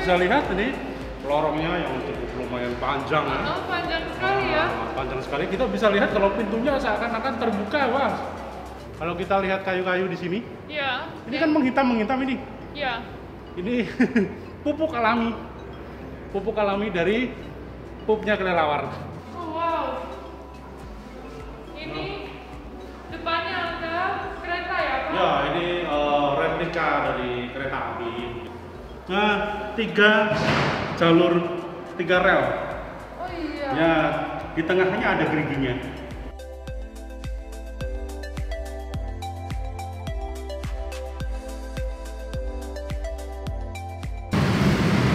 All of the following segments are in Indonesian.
bisa lihat ini lorongnya yang cukup lumayan panjang ya. Oh, panjang sekali ya. Panjang sekali. Kita bisa lihat kalau pintunya seakan-akan terbuka, wah. Kalau kita lihat kayu-kayu di sini, Iya. ini kan menghitam ini. Iya. Ini pupuk alami. Pupuk alami dari pupnya kelelawar. Oh, wow. Ini depannya ada kereta ya, Pak? Ya, ini replika dari kereta api. Nah, 3 jalur, 3 rel. Oh iya. Ya, di tengahnya ada geriginya.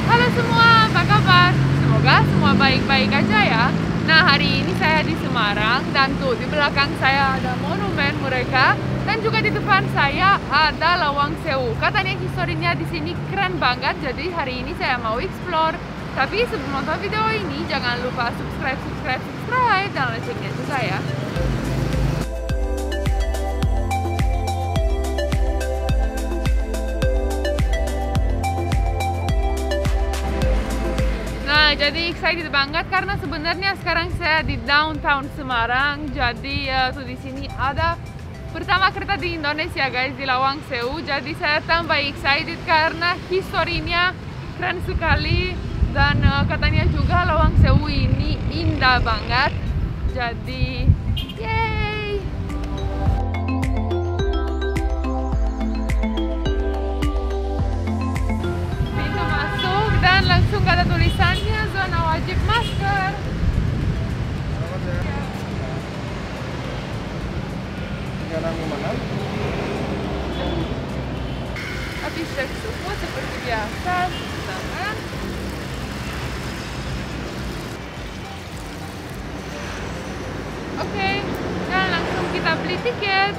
Halo semua, apa kabar? Semoga semua baik-baik aja ya. Nah, hari ini saya di Semarang dan tuh di belakang saya ada monumen mereka dan juga di depan saya ada Lawang Sewu. Katanya historinya di sini keren banget, jadi hari ini saya mau explore. Tapi sebelum nonton video ini jangan lupa subscribe dan loncengnya juga ya. Nah, jadi excited banget karena sebenarnya sekarang saya di downtown Semarang. Jadi tuh di sini ada pertama kereta di Indonesia guys, di Lawang Sewu. Jadi saya tambah excited karena historinya keren sekali dan katanya juga Lawang Sewu ini indah banget. Jadi, yay! Pintu masuk dan langsung ada tulisannya zona wajib masker. Habis cek suhu seperti biasa, cuci tangan. Oke, dan langsung kita beli tiket.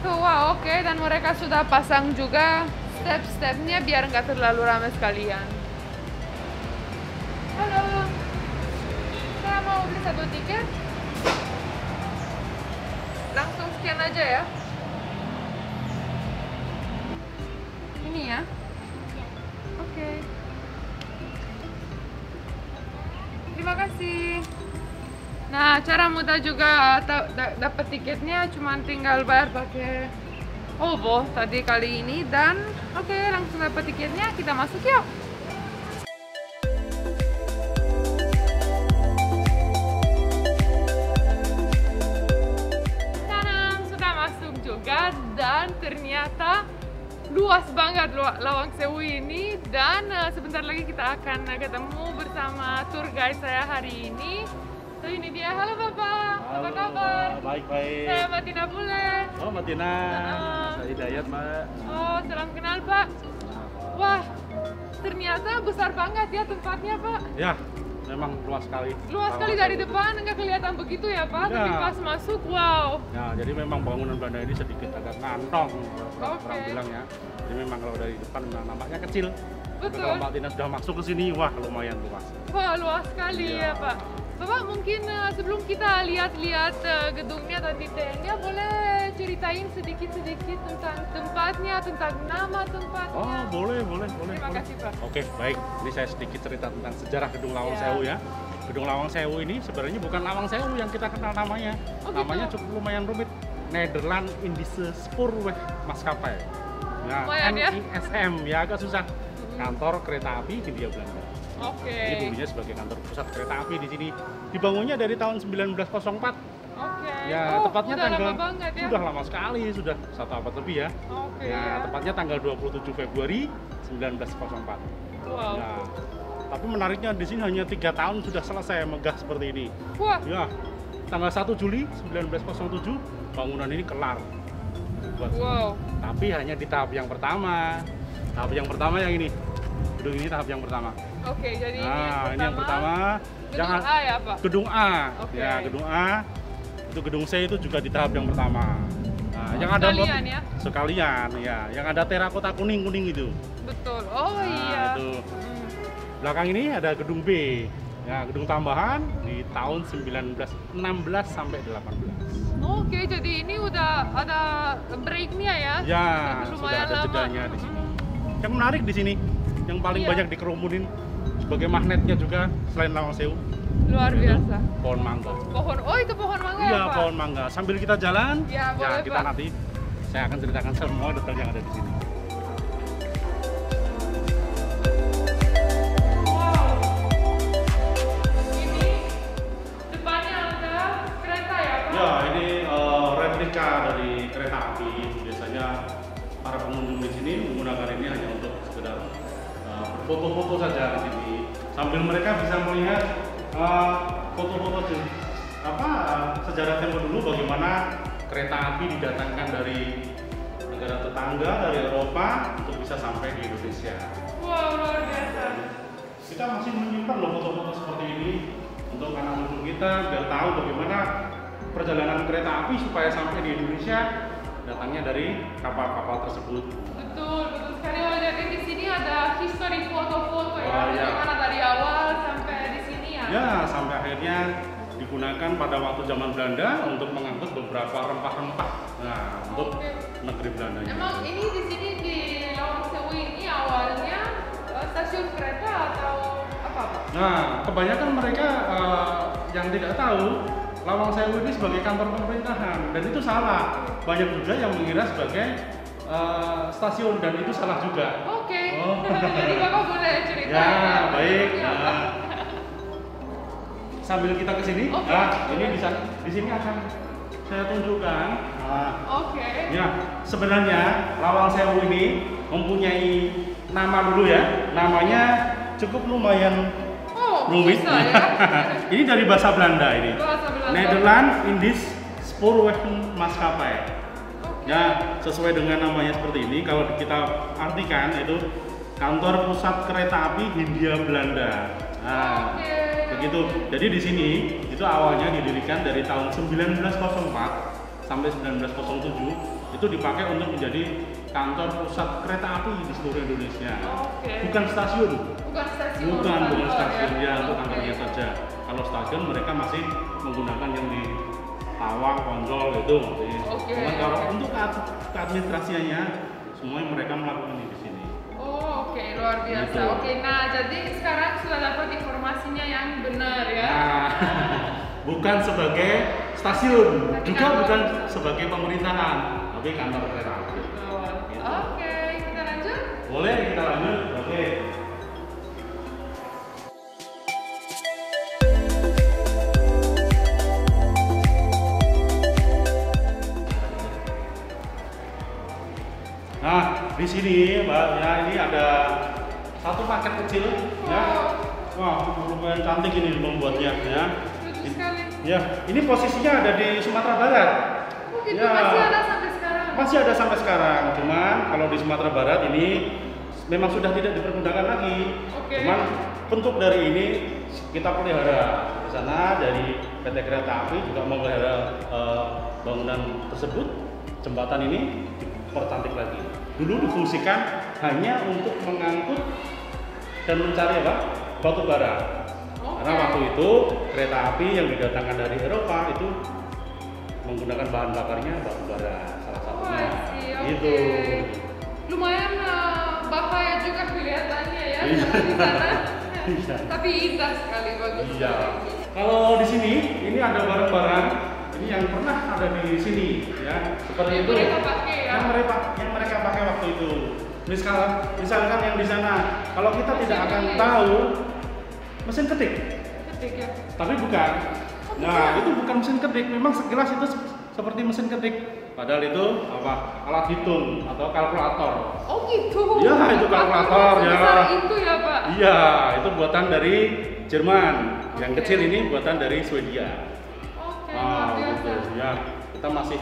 Tuh, wow, oke, dan mereka sudah pasang juga step-stepnya biar nggak terlalu ramai sekalian. Halo, saya mau beli 1 tiket. Langsung scan aja ya. Ini ya. Oke. Terima kasih. Nah, cara mudah juga dapat tiketnya cuma tinggal bayar pakai OVO tadi kali ini dan oke, langsung dapat tiketnya, kita masuk yuk. Tanam sudah masuk juga dan ternyata luas banget Lawang Sewu ini dan sebentar lagi kita akan ketemu bersama tour guide saya hari ini. So, ini dia. Halo Bapak, apa kabar? Baik-baik. Saya Matina Bule. Oh, Matina. Saya Hidayat, Mbak. Oh, salam kenal Pak. Wah, ternyata besar banget ya tempatnya Pak. Ya, memang luas sekali. Luas sekali dari depan, nggak kelihatan begitu ya Pak, Ya. tapi pas masuk, wow. Ya, jadi memang bangunan Belanda ini sedikit agak ngantong, orang Oke. bilang ya. Jadi memang kalau dari depan memang nampaknya kecil. Tapi Betul. kalau Mbak Tina sudah masuk ke sini, wah lumayan luas. Wah, luas sekali Ya. ya Pak. Bapak mungkin sebelum kita lihat-lihat gedungnya dan detailnya, boleh ceritain sedikit-sedikit tentang tempatnya, tentang nama tempatnya. Oh, boleh. Terima kasih Pak. Oke, baik. Ini saya sedikit cerita tentang sejarah Gedung Lawang Sewu ya. Gedung Lawang Sewu ini sebenarnya bukan Lawang Sewu yang kita kenal namanya. Oh, gitu? Namanya cukup lumayan rumit. Nederland Indische Spoorweg Maskapai. Nah, Lumayan ya. NISM ya, agak susah. Kantor Kereta Api Hindia Belanda. Oke. Ini dulunya sebagai kantor pusat kereta api di sini. Dibangunnya dari tahun 1904. Oke. Ya, Oh, tepatnya udah tanggal lama banget ya. sudah lama sekali, sudah 1 abad lebih ya. Oke. Ya, tepatnya tanggal 27 Februari 1904. Wow. Nah, tapi menariknya di sini hanya 3 tahun sudah selesai megah seperti ini. Wah. Ya, tanggal 1 Juli 1907 bangunan ini kelar. Buat sini. Wow. Tapi hanya di tahap yang pertama. Tahap yang pertama yang ini. Gedung ini tahap yang pertama. Oke, jadi Nah, ini yang pertama. Gedung A ya Pak? Gedung A. Oke. Ya, gedung A. Itu gedung C itu juga di tahap yang pertama. Nah, yang ada sekalian ya? sekalian ya. Yang ada terakota kuning-kuning itu. Betul. Oh Nah, iya. itu. Hmm. Belakang ini ada gedung B. Ya, gedung tambahan di tahun 1916 sampai 18. Oke, jadi ini udah ada breaknya ya? Ya, Lumayan sudah ada lama. jedanya di sini. Yang menarik di sini, yang paling Iya. banyak dikerumunin sebagai magnetnya juga selain Lawang Sewu. Luar biasa. Pohon mangga. Pohon, oh itu pohon mangga Iya, ya Pak? pohon mangga. Sambil kita jalan, Ya, boleh, kita Pak. nanti saya akan ceritakan semua detail yang ada di sini. Wow. Ini depannya ada kereta ya Pak? Ya, ini replika dari kereta api. Biasanya para pengunjung di sini menggunakan ini hanya untuk sekedar foto-foto saja di sini. Sambil mereka bisa melihat foto-foto sejarah tempo dulu bagaimana kereta api didatangkan dari negara tetangga dari Eropa untuk bisa sampai di Indonesia. Wow, luar biasa. Kita masih menyimpan loh foto-foto seperti ini untuk anak cucu kita biar tahu bagaimana perjalanan kereta api supaya sampai di Indonesia datangnya dari kapal-kapal tersebut. Betul, betul sekali. Oh, jadi di sini ada history foto-foto ya. Oh, iya. Bagaimana dari awal sampai di sini ya? Ya, sampai akhirnya digunakan pada waktu zaman Belanda untuk mengangkut beberapa rempah-rempah. Nah, untuk Oke. negeri Belanda. Emang ini di sini di Lawang Sewu ini awalnya stasiun kereta atau apa Pak? Nah, kebanyakan mereka yang tidak tahu Lawang Sewu ini sebagai kantor pemerintahan dan itu salah. Banyak juga yang mengira sebagai stasiun dan itu salah juga. Oke. Oh. Jadi Bapak boleh cerita. Ya, baik. Ya, Pak. Nah, sambil kita ke sini, Oke. nah, ini di sini akan saya tunjukkan. Nah, Oke. ya, sebenarnya Lawang Sewu ini mempunyai nama dulu ya. Namanya cukup lumayan Oh, rumit. bisa ya. Ini dari bahasa Belanda ini. Bahasa Belanda. Nederland Indisch Spoorwegen Maskapai. Oke. Ya, sesuai dengan namanya seperti ini, kalau kita artikan itu kantor pusat kereta api Hindia Belanda. Nah, Oke. begitu. Jadi di sini itu awalnya didirikan dari tahun 1904 sampai 1907 itu dipakai untuk menjadi kantor pusat kereta api di seluruh Indonesia. Oke. Bukan stasiun. Bukan stasiun. Bukan kantor stasiun ya, untuk Oke. kantornya saja. Kalau stasiun mereka masih menggunakan yang di Tawang, Konjol itu. Oke. Cuman kalau untuk keadministrasiannya semuanya mereka melakukan di sini. Oh, oke, luar biasa. Gitu. Oke, nah jadi sekarang sudah dapat informasinya yang benar ya. Nah, bukan sebagai stasiun, Tapi juga kantor. bukan sebagai pemerintahan, tapi kantor kereta api. Betul. Gitu. Oke, kita lanjut. Boleh kita lanjut? Oke. Nah, di sini Mbak, ya ini ada satu paket kecil ya. Wah, lumayan cantik ini membuatnya ya. Lucu sekali. Ya, ini posisinya ada di Sumatera Barat. Oh gitu, Ya. masih ada sampai sekarang. Masih ada sampai sekarang, cuman kalau di Sumatera Barat ini memang sudah tidak dipergunakan lagi. Oke. Cuman bentuk dari ini kita pelihara. Di sana dari PT Kereta Api juga memelihara bangunan tersebut. Jembatan ini dipercantik lagi. Dulu difungsikan hanya untuk mengangkut dan mencari apa? Batu bara. Oke. Karena waktu itu kereta api yang didatangkan dari Eropa itu menggunakan bahan bakarnya batu bara salah Oh, satunya. I see. Oke. Gitu. Lumayan bahaya juga kelihatannya ya Iya. di sana. Iya. Tapi indah sekali, bagus. Iya. sekali. Kalau di sini ini ada barang-barang ini yang pernah ada di sini ya. Seperti Yang itu. mereka pakai ya. Yang mereka pakai waktu itu. Misalkan yang di sana, kalau kita tidak Mesin akan ketik. tahu mesin ketik, Ketik ya. tapi bukan. Nah, itu bukan mesin ketik, memang sekilas itu seperti mesin ketik. Padahal itu apa? Alat hitung atau kalkulator. Oh gitu. Iya, itu kalkulator, ya. Sebesar itu ya Pak. Iya, itu buatan dari Jerman. Yang Oke. kecil ini buatan dari Swedia. Oke, luar biasa. Gitu. Ya, kita masih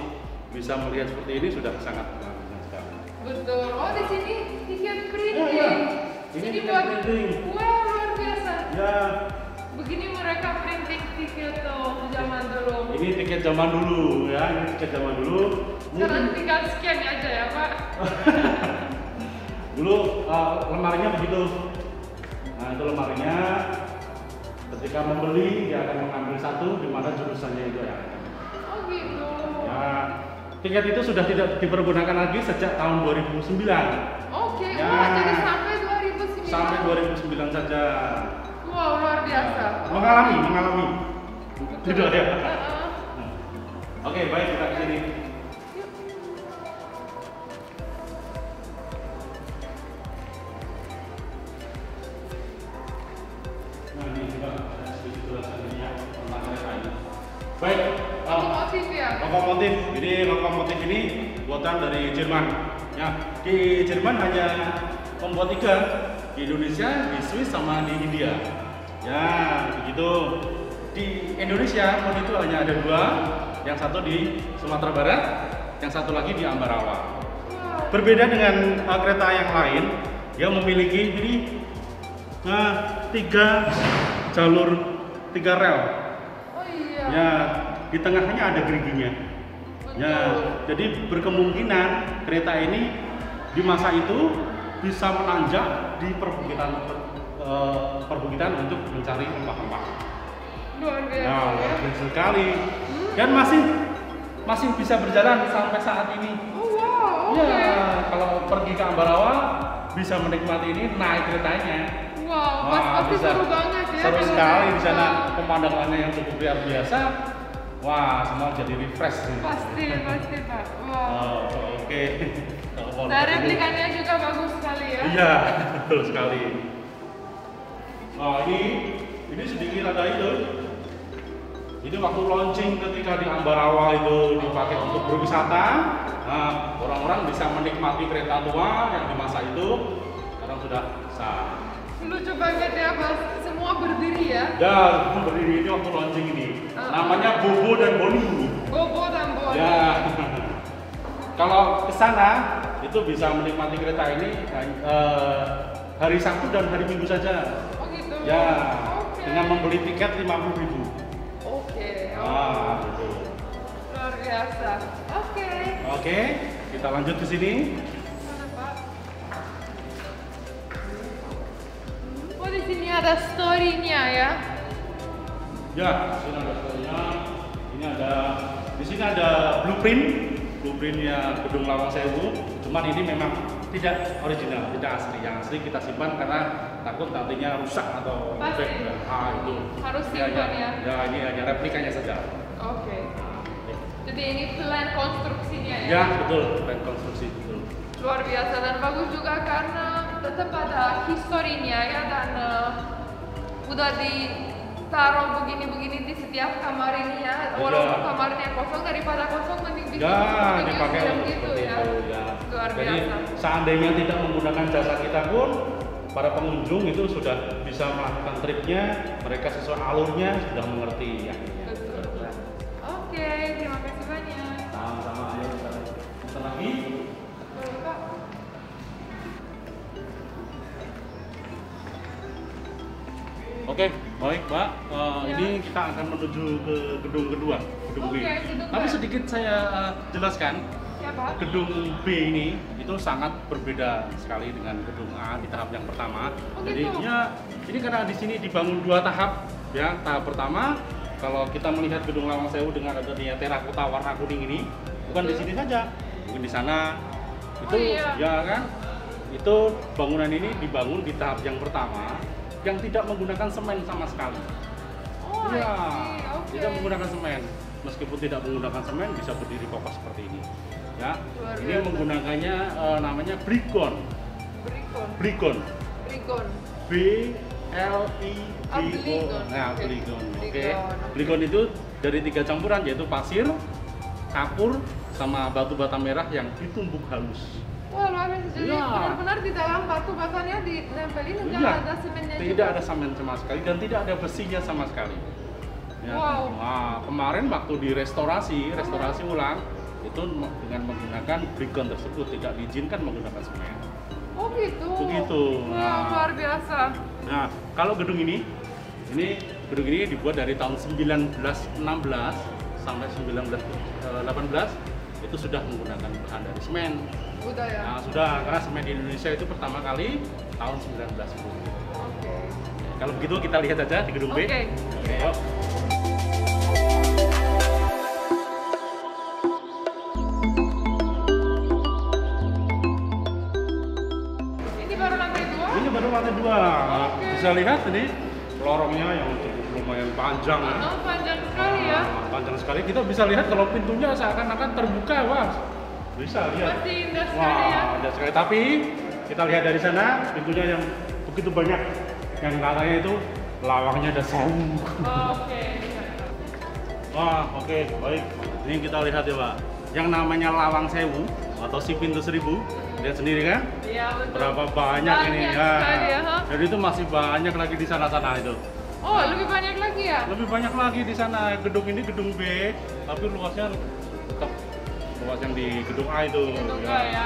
bisa melihat seperti ini sudah sangat bagus sekali. Betul. Oh di sini tiket printing. Oh, iya. Ini tiket buat printing. Wah luar biasa. Ya, Begini mereka printing tiket tuh zaman dulu. ini tiket zaman dulu ya, ini tiket zaman dulu. Sekarang Mungkin tinggal scan aja ya Pak. dulu lemarinya begitu. Nah, itu lemarinya. Ketika membeli dia akan mengambil satu di mana jurusannya itu ya. Oh gitu. Ya, tiket itu sudah tidak dipergunakan lagi sejak tahun 2009. Oke. Ya. Wah jadi sampai 2009. sampai 2009 saja. Wow, luar biasa. Mengalami. Tidak ada. Heeh. Oke, baik, kita ke sini. Nah, ini juga ada sedikit ulasannya ya, tentang kereta ini. Baik, Otomotif ya. lokomotif. Jadi lokomotif ini buatan dari Jerman. Ya, di Jerman hanya membuat 3, di Indonesia, di Swiss, sama di India. Ya, begitu. Di Indonesia pun itu hanya ada 2, yang satu di Sumatera Barat, yang satu lagi di Ambarawa. Berbeda dengan kereta yang lain, yang memiliki ini 3 jalur, 3 rel. Oh iya. Ya, di tengahnya ada geriginya. Ya, jadi berkemungkinan kereta ini di masa itu bisa menanjak di perbukitan untuk mencari rempah-rempah. Luar biasa. Nah, Ya. luar biasa sekali. Dan masih bisa berjalan sampai saat ini. Oh wow. Oke. Ya, kalau pergi ke Ambarawa bisa menikmati ini naik keretanya. Wow, Wah, pasti bisa. seru banget ya. Seru kalau sekali naik. di sana, pemandangannya yang cukup luar biasa. Wah, semua jadi refresh. Pasti Pak. Wow. Oh, oke. Nah, replikannya juga bagus sekali ya. Iya, betul sekali. Nah, ini sedikit ada itu. Ini waktu launching ketika di Ambarawa itu dipakai untuk berwisata. Nah, orang-orang bisa menikmati kereta tua yang di masa itu. Sekarang sudah sah. Lucu banget ya, Mas. Semua berdiri ya. Dan berdiri ini waktu launching ini. Namanya Bobo dan Boni. Bobo dan Boni. Ya. Kalau ke sana itu bisa menikmati kereta ini hari Sabtu dan hari Minggu saja. Oh gitu. Ya, Oke. dengan membeli tiket 50.000. Oke. Ah, betul. Luar biasa. Oke. Oke, kita lanjut ke sini. Mana, Pak? Oh, di sini ada story-nya ya. Ya, di sini ada story-nya. Di sini ada blueprintnya Gedung Lawang Sewu. Cuman ini memang tidak original, tidak asli. Yang asli kita simpan karena takut nantinya rusak atau Pasti. defect. Itu Harus simpan ya. Ya, ini hanya replikanya saja. Oke. Jadi ini plan konstruksinya ya. Ya, betul, plan konstruksi betul. Luar biasa dan bagus juga karena tetap ada historinya ya, dan udah ditaruh begini-begini di setiap kamar ini ya. Walaupun kamarnya kosong, daripada kosong mending bikin Ya, dipakai museum untuk gitu seperti ya. itu ya. Luar Jadi biasa. seandainya tidak menggunakan jasa kita pun, para pengunjung itu sudah bisa melakukan tripnya, mereka sesuai alurnya sudah mengerti ya. Betul. Oke, terima kasih banyak. Sama-sama, ayo kita pesan lagi. Boleh, Pak? Oke, baik Pak. Ya. Ini kita akan menuju ke gedung kedua, gedung B. Oke, gedung Tapi B. sedikit saya jelaskan. Ya, Pak. Gedung B ini itu sangat berbeda sekali dengan gedung A di tahap yang pertama. Oh, Jadi gitu? ya, ini karena di sini dibangun 2 tahap. Ya, tahap pertama kalau kita melihat Gedung Lawang Sewu dengan adanya terakota warna kuning ini, bukan di sini saja, mungkin di sana. Itu iya. ya kan? Itu bangunan ini dibangun di tahap yang pertama yang tidak menggunakan semen sama sekali. Oh, Iya, I see. Oke. tidak menggunakan semen. Meskipun tidak menggunakan semen bisa berdiri kokoh seperti ini. Ya, Luar ini biasa. menggunakannya namanya Bricon. Brigon. B L I G O. Bligon. Nah, Oke. Bligon. Oke. Bligon. Bligon itu dari 3 campuran yaitu pasir, kapur, sama batu bata merah yang ditumbuk halus. Wah, luar biasa. Jadi Iya. benar-benar di dalam batu batannya ditempelin, Iya. nggak ada semennya Tidak juga. ada semen sama sekali dan tidak ada besinya sama sekali. Ya. Wow. Nah, kemarin waktu restorasi ulang itu dengan menggunakan Bricon tersebut, tidak diizinkan menggunakan semen. Oh gitu. Begitu. Wah, Nah. luar biasa. Nah, kalau gedung ini dibuat dari tahun 1916 sampai 1918 itu sudah menggunakan bahan dari semen. Udah ya. Nah, sudah, karena semen di Indonesia itu pertama kali tahun 1910. Oke. Kalau begitu kita lihat aja di gedung B. Oke. Oke, yuk. Ini baru lantai 2? Ini baru lantai 2 bisa lihat ini lorongnya yang cukup lumayan panjang. Oh, panjang sekali ya. Panjang sekali. Kita bisa lihat kalau pintunya seakan-akan terbuka, Mas. Bisa lihat. Pasti indah sekali ya. Indah sekali. Tapi kita lihat dari sana pintunya yang begitu banyak. Yang katanya itu lawangnya ada 1000. Oke. Wah, oke, baik. Ini kita lihat ya, Pak. Yang namanya lawang 1000 atau si pintu 1000. Lihat sendiri kan? Iya, betul. Berapa banyak ini ya. Sekali ya. Jadi itu masih banyak lagi di sana-sana itu. Oh, lebih banyak lagi ya? Lebih banyak lagi di sana. Gedung ini gedung B, tapi luasnya tetap luas yang di gedung A itu. Gedung A ya.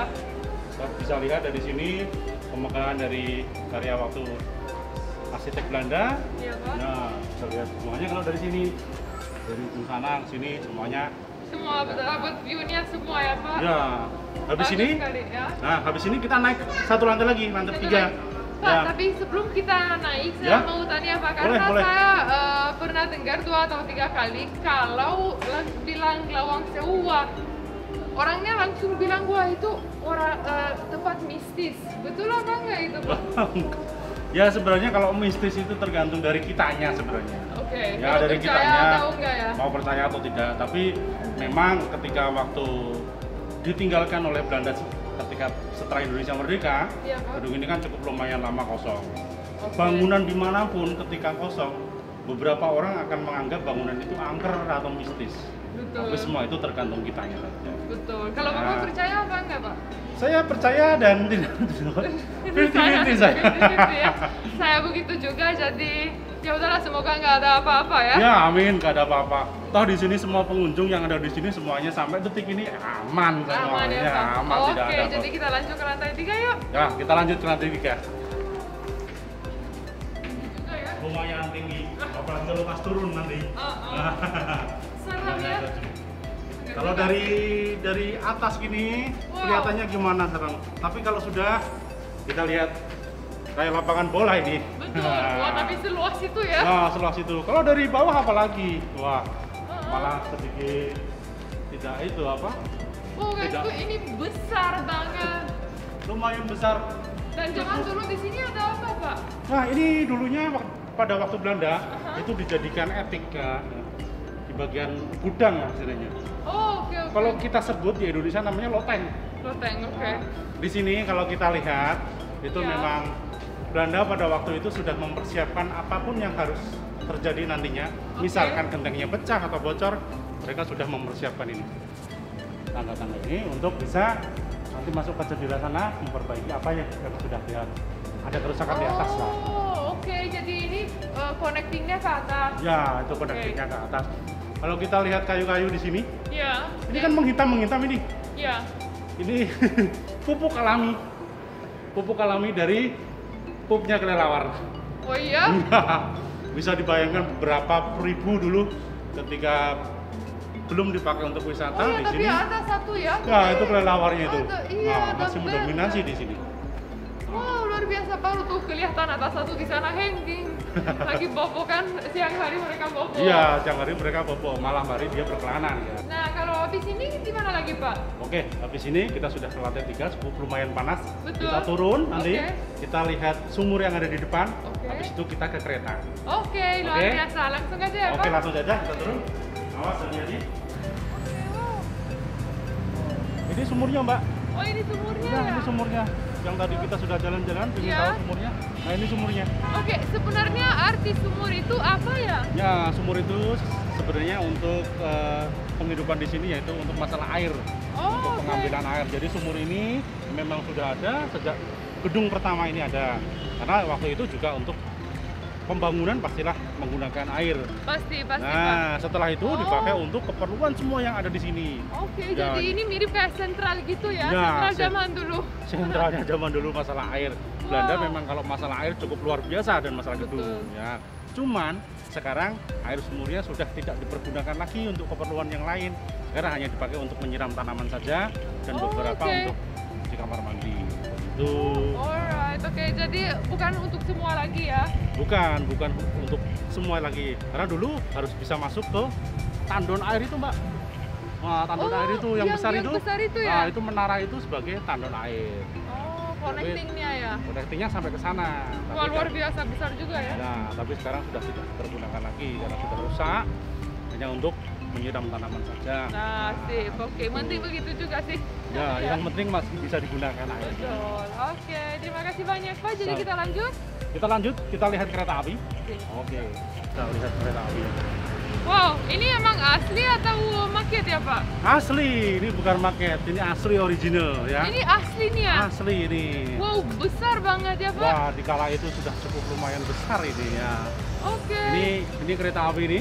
Kita bisa lihat dari sini pemegangan dari karya waktu arsitek Belanda. Iya, Pak. Nah, bisa lihat semuanya kalau dari sini. Dari sana ke sini semuanya. Semua dapat view-nya semua ya, Pak? Ya. Habis Bagus ini, sekali, ya. nah habis ini kita naik satu lantai lagi, lantai 3. Pak, Ya. tapi sebelum kita naik, saya Ya. mau tanya Pak, Boleh, karena boleh. saya pernah dengar 2 atau 3 kali kalau bilang lawang sewa, orangnya langsung bilang wah itu tempat mistis. Betul apa enggak itu, Pak? Ya sebenarnya kalau mistis itu tergantung dari kitanya sebenarnya. Oke, Ya mau dari percaya kitanya atau enggak ya? mau percaya atau tidak. Tapi memang ketika waktu ditinggalkan oleh Belanda ketika setelah Indonesia merdeka, Iya, Pak. gedung ini kan cukup lumayan lama kosong. Oke. Bangunan dimanapun ketika kosong, beberapa orang akan menganggap bangunan itu angker atau mistis. Betul. Tapi semua itu tergantung kitanya saja. Betul. Kalau Nah. Bapak percaya apa enggak, Pak? Saya percaya dan tidak. 50-50 saya. 50-50 ya. Saya begitu juga, jadi ya udahlah, semoga nggak ada apa-apa ya. Ya amin, gak ada apa-apa. Toh di sini semua pengunjung yang ada di sini semuanya sampai detik ini aman Aman ya, semuanya. Pak. Aman, tidak Oke, ada jadi kita lanjut ke lantai 3 yuk. Ya, kita lanjut ke lantai 3. Juga ya. Lumayan tinggi, apalagi kalau pas turun nanti. Serem ya. Kalau dari atas gini Wow. kelihatannya gimana serem. Tapi kalau sudah kita lihat kayak lapangan bola ini. Betul. Wah, tapi seluas itu ya. Nah, seluas itu. Kalau dari bawah apalagi? Wah, malah sedikit tidak itu apa? Oh, guys, Tidak. tuh ini besar banget. Lumayan besar. Dan zaman dulu di sini ada apa, Pak? Nah, ini dulunya pada waktu Belanda itu dijadikan etik di bagian gudang istilahnya. Oh, oke, oke. Kalau kita sebut di Indonesia namanya loteng. Loteng, oke. Di sini kalau kita lihat itu Ya. memang Belanda pada waktu itu sudah mempersiapkan apapun yang harus terjadi nantinya. Oke. Misalkan gentengnya pecah atau bocor, mereka sudah mempersiapkan ini. Tangga-tangga ini untuk bisa nanti masuk ke jendela sana memperbaiki apa yang sudah lihat. Ada kerusakan di atas lah. Oh, oke. Jadi ini connectingnya ke atas. Ya, itu connectingnya ke atas. Kalau kita lihat kayu-kayu di sini, Iya. ini kan menghitam ini. Iya. Ini pupuk alami. Pupuk alami dari pupnya kelelawar. Oh iya? Bisa dibayangkan berapa ribu dulu ketika belum dipakai untuk wisata Oh iya, di tapi sini. ada satu ya. Ya, itu kelelawarnya itu. Iya, Nah, masih dan mendominasi di sini. Wow, luar biasa, baru tuh kelihatan ada satu di sana hanging. Lagi bobo kan, siang hari mereka bobo. Iya, siang hari mereka bobo, malam hari dia berkelanan ya. Nah, kalau habis ini di mana lagi, Pak? Oke, habis ini kita sudah ke lantai 3, cukup lumayan panas. Betul. Kita turun nanti, Oke. kita lihat sumur yang ada di depan. Oke. Habis itu kita ke kereta. Oke, luar Oke. biasa. Langsung aja ya, Oke, Pak. langsung saja kita turun. Awas hati-hati. Wow. Ini sumurnya, Mbak. Oh, ini sumurnya Ya, ya? ini sumurnya. Yang tadi kita sudah jalan-jalan, ingin Iya. tahu sumurnya. Nah, ini sumurnya. Oke, sebenarnya arti sumur itu apa ya? Ya, sumur itu sebenarnya untuk penghidupan di sini yaitu untuk masalah air, Oh, untuk oke. pengambilan air. Jadi sumur ini memang sudah ada sejak gedung pertama ini ada. Karena waktu itu juga untuk pembangunan pastilah menggunakan air. Pasti, Pak. Nah, setelah itu Oh. dipakai untuk keperluan semua yang ada di sini. Oke, Ya. jadi ini mirip kayak sentral gitu ya? Ya, Sentral zaman dulu. Sentralnya zaman dulu masalah air. Belanda Wow. memang kalau masalah air cukup luar biasa dan masalah gedung. Betul. Ya, cuman sekarang air sumurnya sudah tidak dipergunakan lagi untuk keperluan yang lain. Sekarang hanya dipakai untuk menyiram tanaman saja dan Oh, beberapa oke. untuk di kamar mandi. Itu Alright, oke. Jadi bukan untuk semua lagi ya? bukan untuk semua lagi. Karena dulu harus bisa masuk ke tandon air itu, Mbak. Wah, tandon Oh, air itu yang besar itu. besar itu ya? Nah, itu menara itu sebagai tandon air. Oh, connectingnya ya. Connectingnya sampai ke sana. Wah, luar biasa besar juga ya. Nah, tapi sekarang sudah tidak tergunakan lagi karena sudah rusak. Hanya untuk menyiram tanaman saja. Nah, sip. Oke, penting begitu juga sih. Ya, yang penting masih bisa digunakan airnya. Betul. Oke, terima kasih banyak Pak. Jadi Nah. kita lanjut. Kita lanjut, kita lihat kereta api. Sip. Oke, kita lihat kereta api. Wow, ini emang asli atau maket ya Pak? Asli, ini bukan maket, ini asli original ya. Ini asli nih ya? Asli ini. Wow, besar banget ya Pak. Wah, di kala itu sudah cukup lumayan besar ini ya. Oke. Ini kereta api ini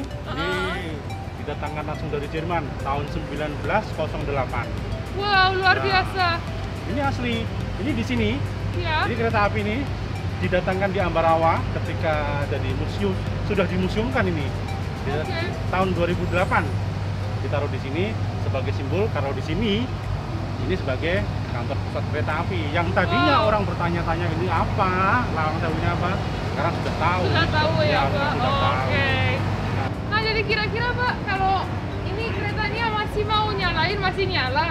didatangkan langsung dari Jerman tahun 1908. Wow, luar Ya. biasa. Ini asli. Ini di sini. Ya. Ini kereta api ini didatangkan di Ambarawa ketika ada di museum, sudah dimuseumkan ini. Oke. Tahun 2008 ditaruh di sini sebagai simbol kalau di sini ini sebagai kantor pusat kereta api. Yang tadinya Wow. orang bertanya-tanya ini apa, lawang sewunya apa, sekarang sudah tahu. Sudah tahu ya Pak. sudah tahu. Oke. Nah, jadi kira-kira Pak, kalau ini keretanya masih mau nyalain, masih nyala?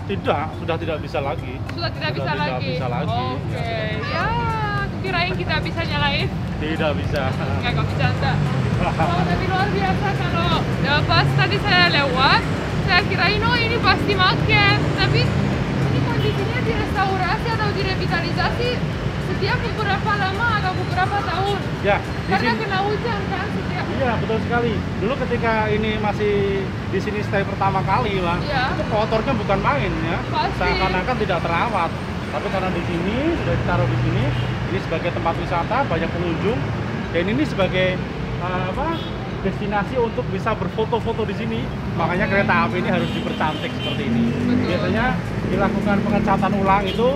Tidak, sudah tidak bisa lagi. Sudah tidak bisa tidak lagi? bisa lagi. Oke. Ya, kirain kita bisa nyalain. Tidak bisa. Nggak bercanda. Oh, tapi luar biasa kalau pas tadi saya lewat, saya kirain oh ini pasti maket. Tapi ini kondisinya direstaurasi atau direvitalisasi setiap beberapa lama atau beberapa tahun. Ya, di Karena sini. kena hujan kan setiap. Iya, betul sekali. Dulu ketika ini masih di sini stay pertama kali, Pak, Iya. itu kotornya bukan main ya. Pasti. Seakan-akan tidak terawat. Tapi karena di sini sudah ditaruh di sini, ini sebagai tempat wisata, banyak pengunjung, dan ini sebagai destinasi untuk bisa berfoto-foto di sini. Makanya Oke. kereta api ini harus dipercantik seperti ini. Betul. Biasanya dilakukan pengecatan ulang itu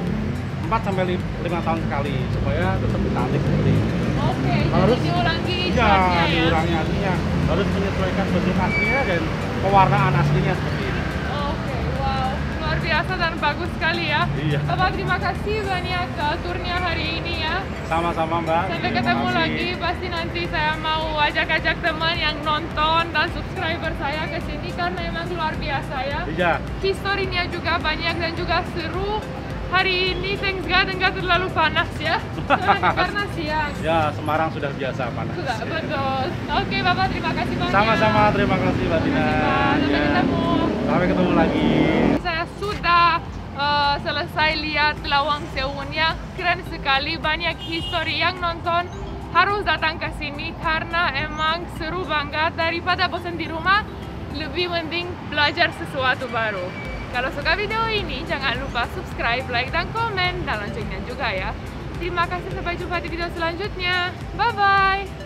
4 sampai 5 tahun sekali supaya tetap cantik seperti ini. Oke, Harus- jadi diulangi Ya, catnya ya. diulangi aslinya. Harus menyesuaikan bentuk aslinya dan pewarnaan aslinya seperti ini. Oke, wow, luar biasa dan bagus sekali ya. Iya. Bapak terima kasih banyak turnya hari ini ya. Sama-sama, Mbak. Sampai Terima ketemu kasih. lagi, pasti nanti saya mau ajak-ajak teman yang nonton dan subscriber saya ke sini karena memang luar biasa ya. Iya. Historinya juga banyak dan juga seru. Hari ini thanks God enggak terlalu panas ya. Karena siang. Ya, Semarang sudah biasa panas. Sudah, betul. Oke, Bapak terima kasih banyak. Sama-sama, terima kasih, Mbak Terima Tina. kasih, Pak. Sampai Ya. ketemu. Sampai ketemu lagi. Saya sudah selesai lihat Lawang Sewunnya, keren sekali, banyak histori yang nonton harus datang ke sini karena emang seru banget. Daripada bosan di rumah, lebih mending belajar sesuatu baru. Kalau suka video ini, jangan lupa subscribe, like, dan komen, dan loncengnya juga ya. Terima kasih, sampai jumpa di video selanjutnya. Bye-bye!